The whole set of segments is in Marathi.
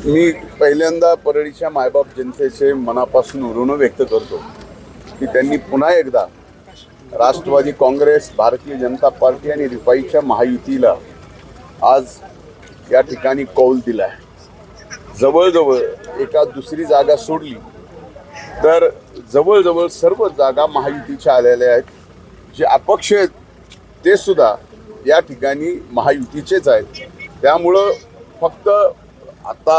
मी पहिल्यांदा परळीच्या मायबाप जनतेचे मनापासून ऋण व्यक्त करतो की त्यांनी पुन्हा एकदा राष्ट्रवादी काँग्रेस, भारतीय जनता पार्टी आणि रिपाईच्या महायुतीला आज या ठिकाणी कौल दिला आहे. जवळजवळ एका दुसरी जागा सोडली तर जवळजवळ सर्व जागा महायुतीच्या आलेल्या आहेत. जे अपक्ष आहेत ते सुद्धा या ठिकाणी महायुतीचेच आहेत. त्यामुळं फक्त आता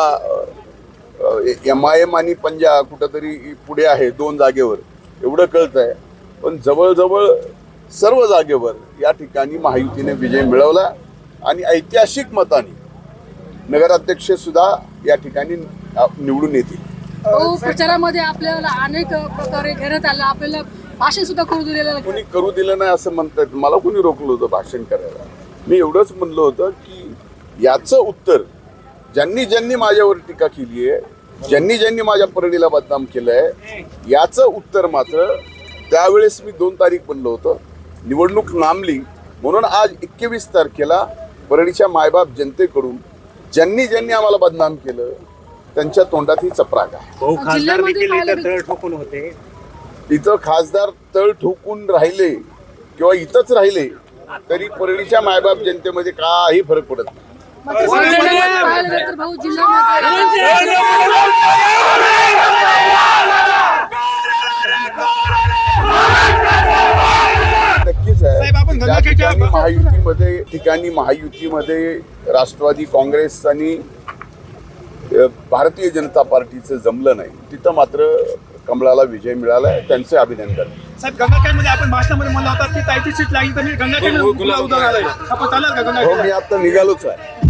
MIM आणि पंजा कुठंतरी पुढे आहे 2 जागेवर एवढं कळत आहे, पण जवळजवळ सर्व जागेवर या ठिकाणी महायुतीने विजय मिळवला आणि ऐतिहासिक मताने नगराध्यक्ष सुद्धा या ठिकाणी निवडून येतील. प्रचारामध्ये आपल्याला अनेक प्रकारे घेण्यात आलं, आपल्याला भाषण सुद्धा करू दिलेलं. कोणी करू दिलं नाही असं म्हणतात. मला कोणी रोखलं होतं भाषण करायला? मी एवढंच म्हणलं होतं की याचं उत्तर ज्यांनी माझ्यावर टीका केली आहे, ज्यांनी माझ्या परळीला बदनाम केलं आहे, याचं उत्तर मात्र त्यावेळेस मी 2 तारीख म्हणलं होतं. निवडणूक लांबली म्हणून आज 21 तारखेला परळीच्या मायबाप जनतेकडून ज्यांनी आम्हाला बदनाम केलं त्यांच्या तोंडात ही चपराक आहे. खासदार तळ ठोकून होते. इथं खासदार तळ ठोकून राहिले किंवा इथंच राहिले तरी परळीच्या मायबाप जनतेमध्ये काही फरक पडत नाही. नक्कीच आहे. महायुतीमध्ये राष्ट्रवादी काँग्रेस आणि भारतीय जनता पार्टीचं जमलं नाही, तिथं मात्र कमळाला विजय मिळाला आहे. त्यांचे अभिनंदन. साहेब, गंगाखेडमध्ये आपण भाषणामध्ये म्हणलं होतं की ताईची सीट लागली तर मी गंगाखेड उद्या आपण चालणार का? हो, मी आता निघालोच आहे.